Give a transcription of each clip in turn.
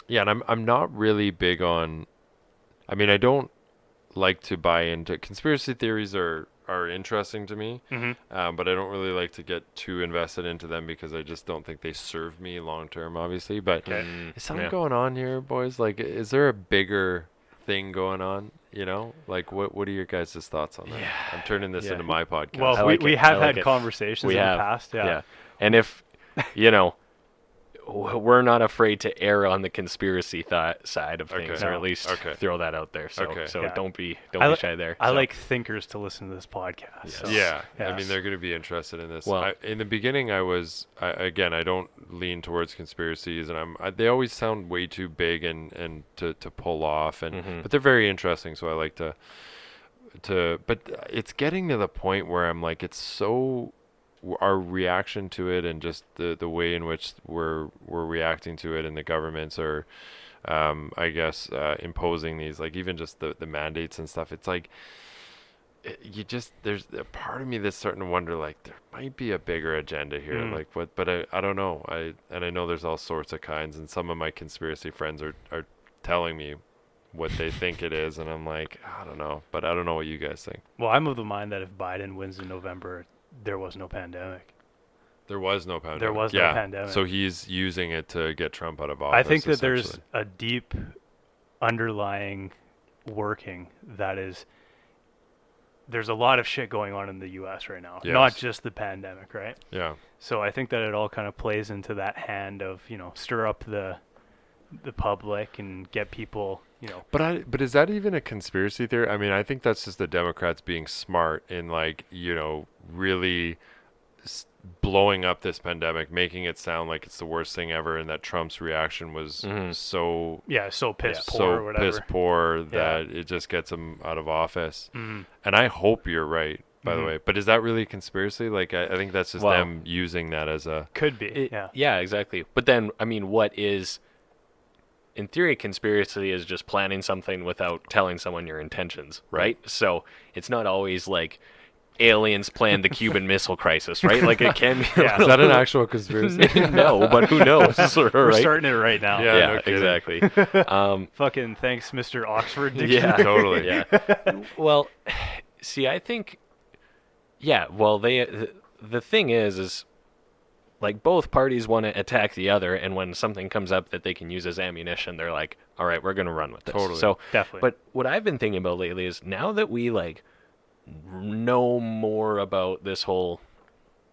Yeah, and I'm not really big on. I mean, I don't like to buy into conspiracy theories are interesting to me, Mm-hmm. but I don't really like to get too invested into them because I just don't think they serve me long term, obviously. But Okay. is something Yeah. going on here, boys? Like, is there a bigger thing going on? Like what are your guys' thoughts on that? Yeah. I'm turning this Yeah. into my Well, podcast. I we, like we it. I have like had it. conversations We in the have. past. Yeah. Yeah. And if, you know, we're not afraid to err on the conspiracy side of things, Okay. or at least Okay. throw that out there. So, Okay. Yeah. don't be I shy there. I So, like thinkers to listen to this podcast. Yes. So, Yeah, I yes. mean they're going to be interested in this. Well- In the beginning, again, I don't lean towards conspiracies, and they always sound way too big and to pull off, but they're very interesting. So I like but it's getting to the point where I'm like, it's so our reaction to it and just the way in which we're reacting to it, and the governments are, I guess, imposing these, like even just the mandates and stuff. It's like there's a part of me that's starting to wonder, like, there might be a bigger agenda here, like what, but I don't know. I know there's all sorts of kinds, and some of my conspiracy friends are telling me what they think it is, and I'm like, I don't know, but I don't know what you guys think. Well, I'm of the mind that if Biden wins in November, there was no pandemic. There was no pandemic. There was no pandemic. So he's using it to get Trump out of office. I think that there's essentially. a deep underlying working that is there's a lot of shit going on in the US right now. Yes. Not just the pandemic, right? Yeah. So I think that it all kind of plays into that hand of, stir up the public and get people, But is that even a conspiracy theory? I mean, I think that's just the Democrats being smart in, like, really blowing up this pandemic, making it sound like it's the worst thing ever, and that Trump's reaction was so so piss poor so or whatever. piss poor that it just gets him out of office. Mhm. And I hope you're right, by the Mhm. way. But is that really a conspiracy? Like, I think that's just Well, them using that as a. Could be. Yeah. Yeah, exactly. But then, I mean, what is, in theory, conspiracy is just planning something without telling someone your intentions, right? So it's not always like aliens planned the Cuban Missile Crisis, right? Like, it can be. Yeah. Is that an actual conspiracy? No, but who knows? We're right? starting it right now. Yeah. Yeah, no kidding. exactly. Fucking thanks, Mr. Oxford Dictionary. Yeah, Totally. Yeah. Well, see, I think, yeah. Well, the thing is like both parties want to attack the other, and when something comes up that they can use as ammunition, they're like, all right, we're gonna run with this. Totally. So Definitely. But what I've been thinking about lately is, now that we like know more about this whole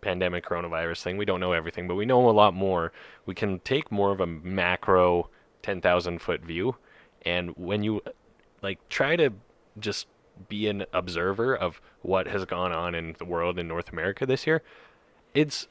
pandemic coronavirus thing, we don't know everything, but we know a lot more. We can take more of a macro 10,000-foot view, and when you like try to just be an observer of what has gone on in the world in North America this year, it's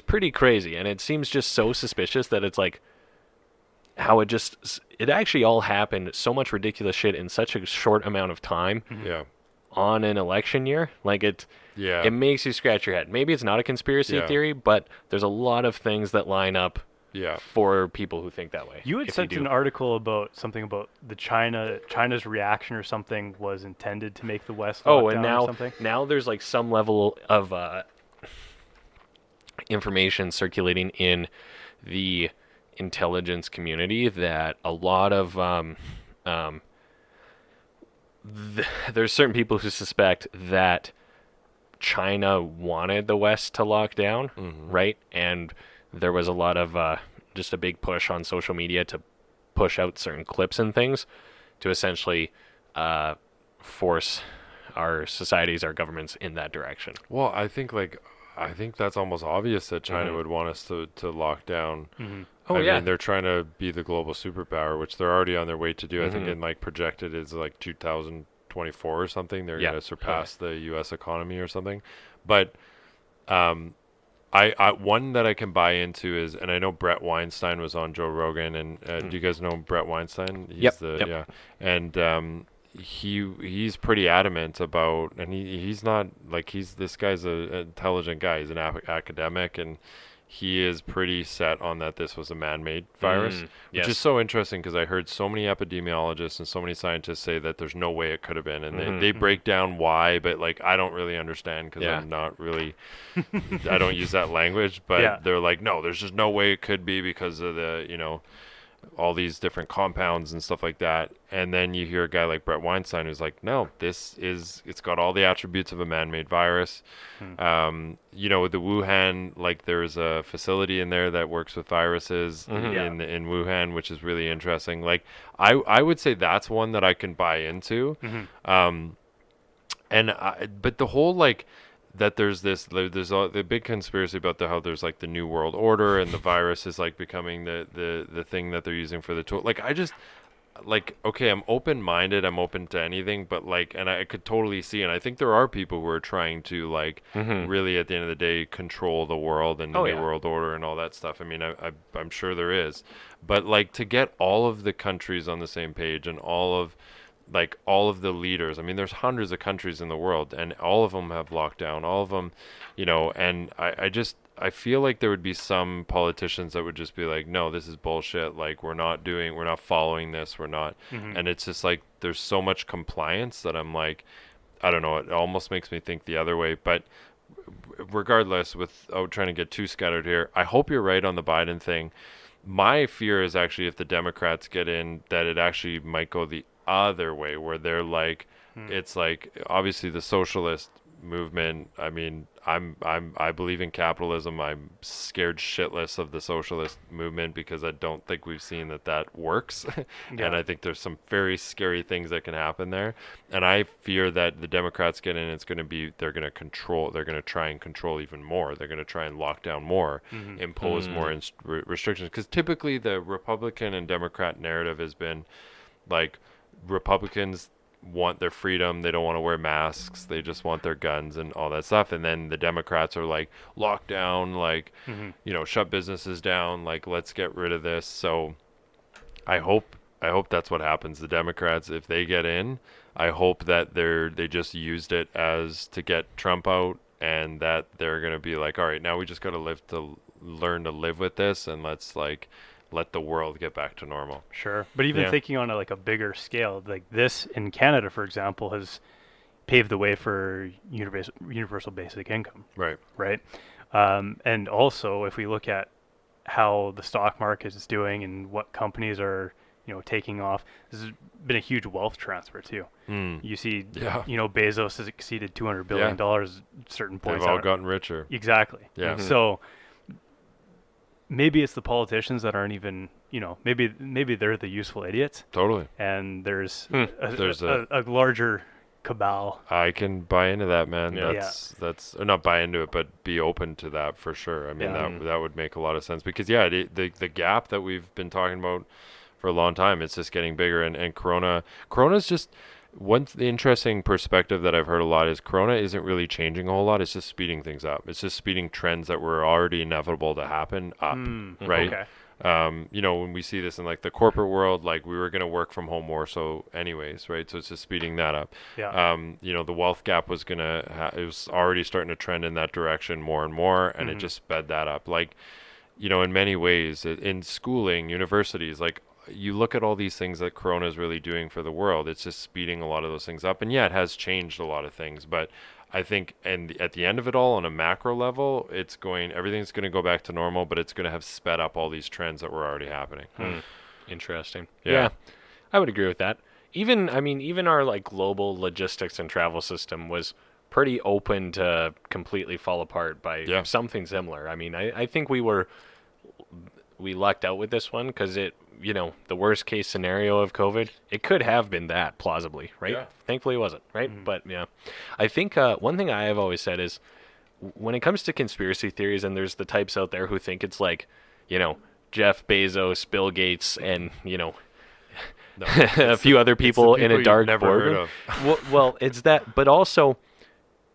pretty crazy, and it seems just so suspicious that it's like how it actually all happened, so much ridiculous shit in such a short amount of time Yeah. on an election year. Like, it Yeah. makes you scratch your head. Maybe it's not a conspiracy Yeah. theory, but there's a lot of things that line up Yeah. for people who think that way. You had if sent do. an article about something about China's reaction or something was intended to make the West lock Oh, and down or something. now there's like some level of information circulating in the intelligence community that a lot of there's certain people who suspect that China wanted the West to lock down, right? And there was a lot of just a big push on social media to push out certain clips and things to essentially force our societies, our governments in that direction. Well, I think that's almost obvious that China would want us to lock down. Oh, I yeah. mean, they're trying to be the global superpower, which they're already on their way to do. I think, in like projected is like 2024 or something. They're Yeah. going to surpass the U.S. economy or something. But I one that I can buy into is, and I know Brett Weinstein was on Joe Rogan, and do you guys know Brett Weinstein? He's Yep. Yeah, and he's pretty adamant about, and he's not like, this guy's an intelligent guy. He's an academic, and he is pretty set on that this was a man-made virus, which yes. is so interesting because I heard so many epidemiologists and so many scientists say that there's no way it could have been, and they break down why, but like I don't really understand because Yeah. I'm not really, I don't use that language, but Yeah. they're like, no, there's just no way it could be because of the all these different compounds and stuff like that. And then you hear a guy like Brett Weinstein who's like, no, it's got all the attributes of a man-made virus. You know, the Wuhan, like there's a facility in there that works with viruses in Wuhan, which is really interesting. Like I would say that's one that I can buy into. But the whole like that there's the big conspiracy about how there's like the new world order and the virus is like becoming the thing that they're using for the tool. Like I just like, okay, I'm open-minded, I'm open to anything, but like, and I could totally see, and I think there are people who are trying to like really at the end of the day control the world and the new world order and all that stuff. I mean, I'm sure there is, but like to get all of the countries on the same page and all of the leaders. I mean, there's hundreds of countries in the world, and all of them have lockdown. All of them, you know. And I feel like there would be some politicians that would just be like, no, this is bullshit. Like we're not following this. We're not. And it's just like there's so much compliance that I'm like, I don't know. It almost makes me think the other way. But regardless, without trying to get too scattered here, I hope you're right on the Biden thing. My fear is actually if the Democrats get in, that it actually might go the other way, where they're like, it's like obviously the socialist movement. I mean, I believe in capitalism. I'm scared shitless of the socialist movement because I don't think we've seen that works. And I think there's some very scary things that can happen there. And I fear that the Democrats get in, they're going to try and control even more. They're going to try and lock down more, impose more restrictions. Because typically the Republican and Democrat narrative has been like, Republicans want their freedom. They don't want to wear masks. They just want their guns and all that stuff. And then the Democrats are like, lock down, like, you know, shut businesses down. Like, let's get rid of this. So I hope that's what happens. The Democrats, if they get in, I hope that they just used it as to get Trump out, and that they're going to be like, all right, now we just got to learn to live with this, and let's like let the world get back to normal. Sure. But even thinking on a bigger scale, like this in Canada, for example, has paved the way for universal basic income. Right. Right. And also, if we look at how the stock market is doing and what companies are, you know, taking off, this has been a huge wealth transfer too. You see, you know, Bezos has exceeded $200 billion at certain points. They've all gotten richer. Exactly. Yeah. So maybe it's the politicians that aren't even, you know, maybe they're the useful idiots. Totally. And there's a larger cabal. I can buy into that, man. That's or not buy into it, but be open to that for sure. I mean, that would make a lot of sense because the gap that we've been talking about for a long time, it's just getting bigger, and Corona's just one interesting perspective that I've heard a lot is Corona isn't really changing a whole lot. It's just speeding things up. It's just speeding trends that were already inevitable to happen up, right? Okay. You know, when we see this in like the corporate world, like we were going to work from home more so anyways, right? So it's just speeding that up. Yeah. You know, the wealth gap was going to, it was already starting to trend in that direction more and more, and it just sped that up. Like, you know, in many ways, in schooling, universities, like, you look at all these things that Corona is really doing for the world. It's just speeding a lot of those things up. And yeah, it has changed a lot of things. But I think, and at the end of it all, on a macro level, everything's going to go back to normal, but it's going to have sped up all these trends that were already happening. Interesting. Yeah. I would agree with that. Even our like global logistics and travel system was pretty open to completely fall apart by something similar. I mean, I think we lucked out with this one because it, you know, the worst case scenario of COVID, it could have been that plausibly, right? Yeah. Thankfully it wasn't, right? But yeah, I think one thing I have always said is when it comes to conspiracy theories, and there's the types out there who think it's like, you know, Jeff Bezos, Bill Gates, and, you know, a few other people in a dark boardroom. Well, it's that, but also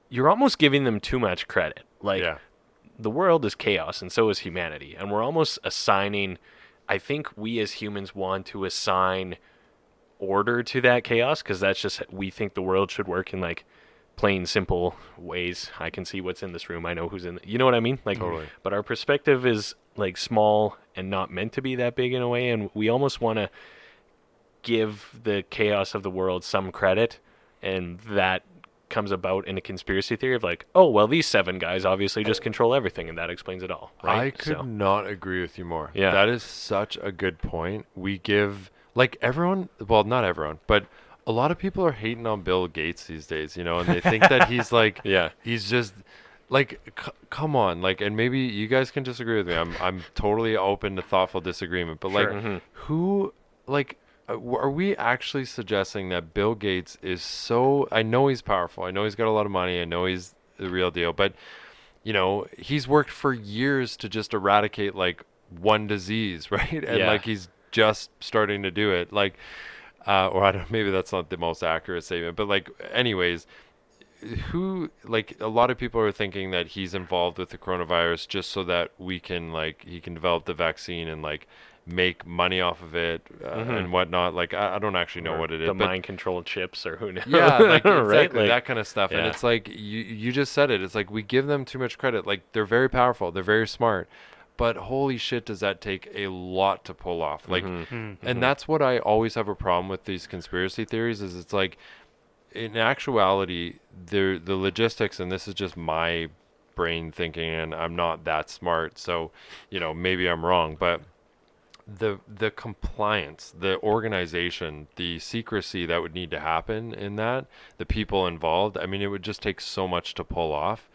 you're almost giving them too much credit. Like, the world is chaos, and so is humanity. And we're almost assigning, I think we as humans want to assign order to that chaos because that's just, we think the world should work in like plain, simple ways. I can see what's in this room. I know who's in, you know what I mean? Like, totally. But our perspective is like small and not meant to be that big in a way. And we almost want to give the chaos of the world some credit, and that comes about in a conspiracy theory of like, oh, well, these 7 guys obviously just control everything, and that explains it all, right? I could not agree with you more. Yeah. That is such a good point. We give, like, everyone, well, not everyone, but a lot of people are hating on Bill Gates these days, you know, and they think that he's like, Yeah. he's just, like, come on, like, and maybe you guys can disagree with me. I'm totally open to thoughtful disagreement, but, like, Sure. who, like, are we actually suggesting that Bill Gates is so, I know he's powerful, I know he's got a lot of money, I know he's the real deal, but, you know, he's worked for years to just eradicate, like, one disease, right? And, like, he's just starting to do it, like, or I don't, maybe that's not the most accurate statement, but, like, anyways, who, like, a lot of people are thinking that he's involved with the coronavirus just so that we can, like, he can develop the vaccine and, like, make money off of it and whatnot. Like, I don't actually know what it is. The but mind controlled chips or who knows. yeah, like, exactly, right? Like, that kind of stuff. And yeah. it's like, you just said it. It's like we give them too much credit. Like, they're very powerful. They're very smart. But holy shit, does that take a lot to pull off. Like, and that's what I always have a problem with these conspiracy theories is it's like, in actuality, the logistics, and this is just my brain thinking, and I'm not that smart, so, you know, maybe I'm wrong, but the compliance, the organization, the secrecy that would need to happen in that, the people involved, I mean, it would just take so much to pull off.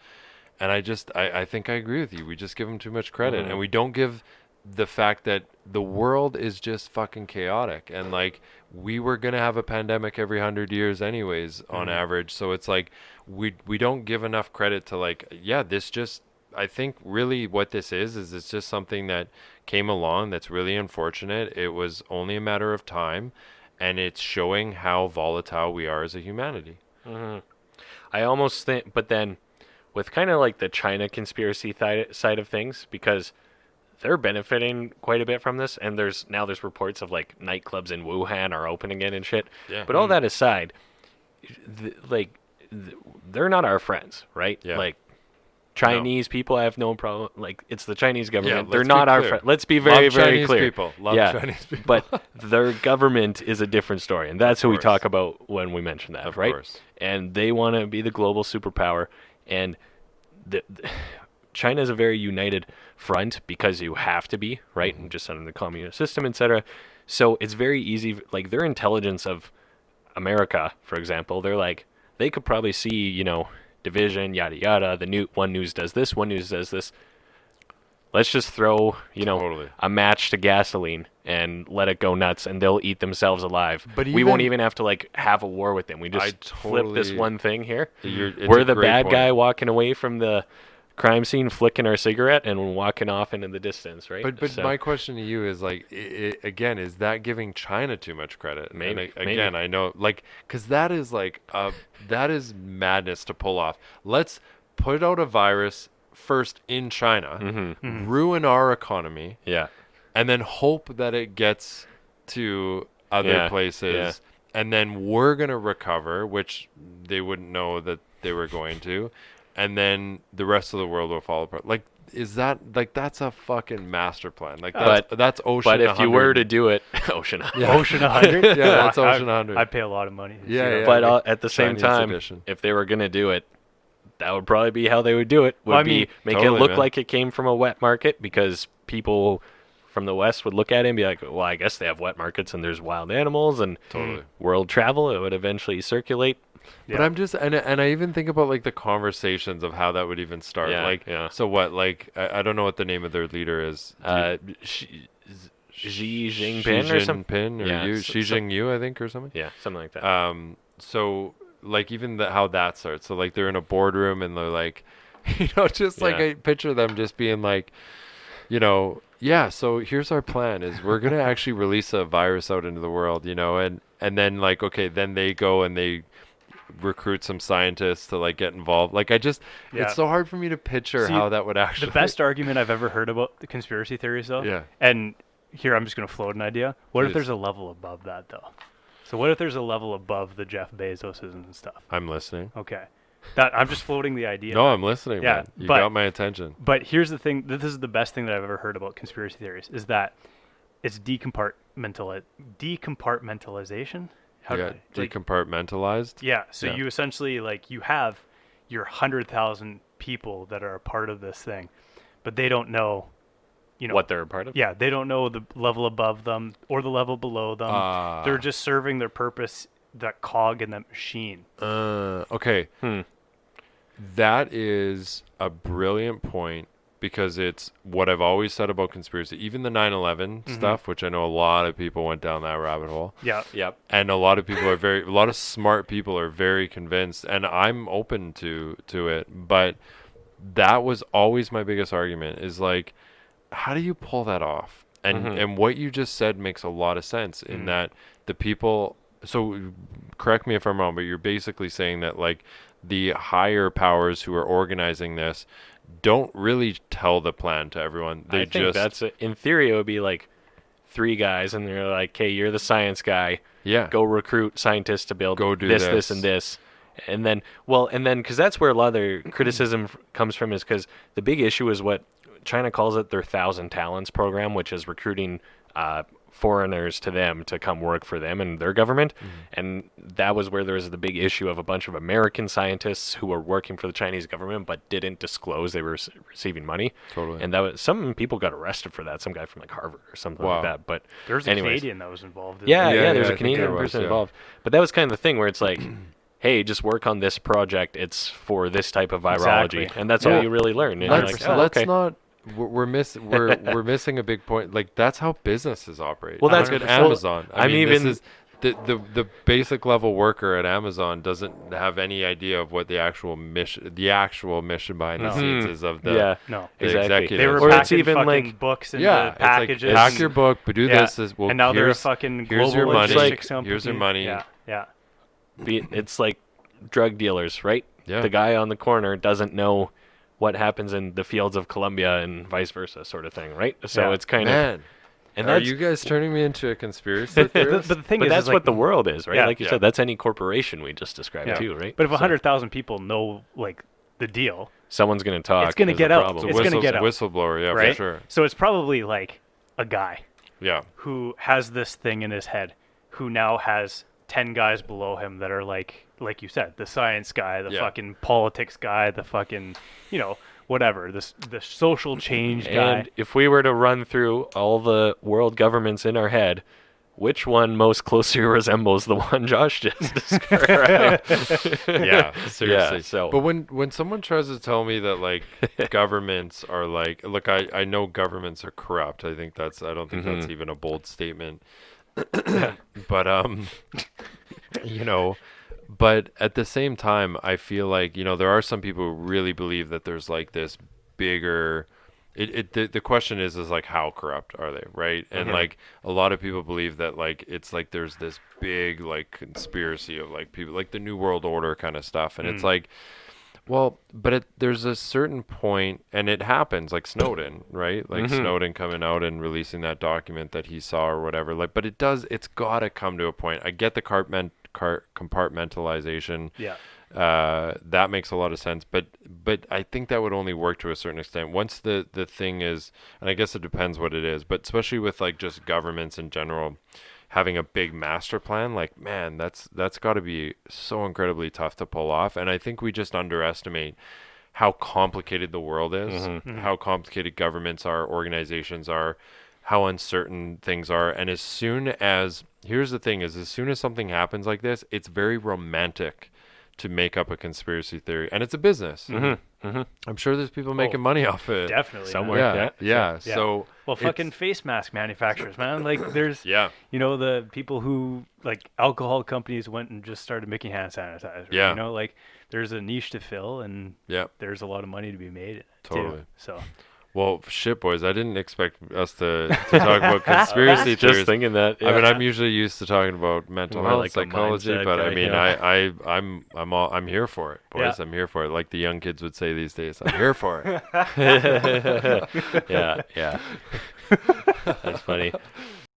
And I think I agree with you. We just give them too much credit, and we don't give the fact that the world is just fucking chaotic, and, like, we were gonna have a pandemic every 100 years anyways on average. So it's like we don't give enough credit to, like, yeah, this just, I think really what this is it's just something that came along that's really unfortunate. It was only a matter of time, and it's showing how volatile we are as a humanity. I almost think, but then with kind of like the China conspiracy side of things, because they're benefiting quite a bit from this, and there's reports of like nightclubs in Wuhan are opening again and shit. Yeah. But all that aside, they're not our friends, right? Yeah. Like, Chinese people have no problem. Like, it's the Chinese government. Yeah, they're let's not be our clear. friends. Let's be very, Love very Chinese clear. people. Love yeah. Chinese people. But their government is a different story, and that's who we course. talk about when we mention that, Of right? course. And they want to be the global superpower, and China is a very united front because you have to be, right? And just under the communist system, etc. So it's very easy. Like, their intelligence of America, for example, they're like, they could probably see, you know, division, yada yada. One news does this, one news does this. Let's just throw, you know, Totally. a match to gasoline and let it go nuts, and they'll eat themselves alive. But we won't even- even have to, like, have a war with them. We just flip this totally- one thing here. It's We're a the great bad point. guy walking away from the crime scene, flicking our cigarette, and walking off into the distance, right? But So- my question to you is, like, again, is that giving China too much credit? And Maybe, again, I know, like, because that is like that is madness to pull off. Let's put out a virus first in China, ruin our economy, yeah, and then hope that it gets to other Yeah, places, yeah. and then we're gonna recover, which they wouldn't know that they were going to, and then the rest of the world will fall apart. Like, is that, like, that's a fucking master plan? Like, that's Ocean. but if 100. you were to do it, Ocean. Yeah. Ocean 100? Yeah, that's Ocean 100. I'd pay a lot of money. to see Yeah, that. yeah. But like at the same Chinese time, edition. if they were gonna do it, that would probably be how they would do it. Would Well, I be mean- make Totally, it look man. like it came from a wet market, because people from the West would look at it and be like, well, I guess they have wet markets and there's wild animals and Totally. world travel. It would eventually circulate. But I'm just, and I even think about, like, the conversations of how that would even start. Yeah, like, yeah. so what? Like, I don't know what the name of their leader is. Xi Xi Jinping or something. Jinping or Yeah, you, so- Xi Jinping, I think, or something. Yeah, something like that. So, like, even how that starts. So, like, they're in a boardroom and they're like, you know, just like, Yeah. I picture them just being like, you know, yeah, so here's our plan is we're going to actually release a virus out into the world, you know, and then, like, okay, then they go and they recruit some scientists to, like, get involved. Like, Yeah. it's so hard for me to picture See, how that would actually. The best argument I've ever heard about the conspiracy theories, though, Yeah. and here I'm just going to float an idea. What if Please. there's a level above that, though? So what if there's a level above the Jeff Bezoses and stuff? I'm listening. Okay. That I'm just floating the idea. No, I'm listening, Yeah, man. You but- got my attention. But here's the thing. This is the best thing that I've ever heard about conspiracy theories, is that it's decompartmentalization. decompartmentalized. Yeah, so Yeah. you essentially you have your 100,000 people that are a part of this thing, but they don't know, what they're a part of. Yeah, they don't know the level above them or the level below them. They're just serving their purpose, that cog in that machine. Okay. That is a brilliant point, because it's what I've always said about conspiracy. Even the 9/11 stuff, which I know a lot of people went down that rabbit hole. Yeah. Yep. And a lot of people are a lot of smart people are very convinced, and I'm open to it. But that was always my biggest argument, is like, how do you pull that off? And what you just said makes a lot of sense in that the people. So correct me if I'm wrong, but you're basically saying that like the higher powers who are organizing this don't really tell the plan to everyone. They think that's it. In theory, it would be like 3 guys, and they're like, "Hey, you're the science guy. Yeah. Go recruit scientists to build Go do this, and this." And then, because that's where a lot of their criticism comes from, is because the big issue is what China calls it their 1,000 Talents program, which is recruiting foreigners to them to come work for them and their government. And that was where there was the big issue of a bunch of American scientists who were working for the Chinese government but didn't disclose they were receiving money. Totally. And that was, some people got arrested for that, some guy from like Harvard or something like that. But there's a Canadian that was involved in there's I a think Canadian person involved. But that was kind of the thing where it's like, hey, just work on this project, it's for this type of virology. And that's all you really learn. And let's not we're missing a big point. Like, that's how businesses operate. Well, that's good. 100%. Amazon. I mean, even this is the basic level worker at Amazon doesn't have any idea of what the actual mission behind the scenes is of the no the exactly. executives. They were Or packing it's even fucking like books and it's packages. like, pack your book, but do this. Well, and now they're a here's fucking here's your global money. logistics company. Here's your money. Yeah. It's like drug dealers, right? Yeah. The guy on the corner doesn't know what happens in the fields of Colombia and vice versa, sort of thing, right? So it's kind of. And are you guys turning me into a conspiracy theorist? But the thing But is, that's like, what the world is, right? Yeah. Like you said, that's any corporation we just described too, right? But if So 100,000 people know like the deal, someone's going to talk. it's going to is get the out. problem. It's going to get out. Whistleblower, yeah, right? for sure. So it's probably like a guy Yeah. who has this thing in his head, who now has 10 guys below him that are like you said, the science guy, the fucking politics guy, the fucking, whatever, the social change guy. And if we were to run through all the world governments in our head, which one most closely resembles the one Josh just described? Yeah, seriously. Yeah, so- But when someone tries to tell me that like governments are like, look, I know governments are corrupt. I don't think that's even a bold statement. But but at the same time, I feel like, there are some people who really believe that there's like this bigger. The question is like, how corrupt are they, right? And like a lot of people believe that like it's like there's this big like conspiracy of like people like the New World Order kind of stuff, and it's like, well, but there's a certain point, and it happens like Snowden, right? Like Snowden coming out and releasing that document that he saw or whatever. Like, but it's got to come to a point. I get the compartmentalization. Yeah. That makes a lot of sense, but I think that would only work to a certain extent. Once the thing is, and I guess it depends what it is, but especially with like just governments in general having a big master plan, like, man, that's got to be so incredibly tough to pull off. And I think we just underestimate how complicated the world is, how complicated governments are, organizations are, how uncertain things are. And here's the thing is, as soon as something happens like this, it's very romantic to make up a conspiracy theory, and it's a business. I'm sure there's people making money off it. Definitely. Somewhere. Yeah. So fucking face mask manufacturers, man. Like there's, yeah. The people who like alcohol companies went and just started making hand sanitizer. Yeah. Like there's a niche to fill, and there's a lot of money to be made in it Totally. too. So. Well, shit, boys, I didn't expect us to talk about conspiracy theories. Just thinking that. I mean, I'm usually used to talking about mental health, like the psychology, mindset but guy, I mean, I'm here for it, boys. Yeah. I'm here for it. Like the young kids would say these days, I'm here for it. Yeah. That's funny.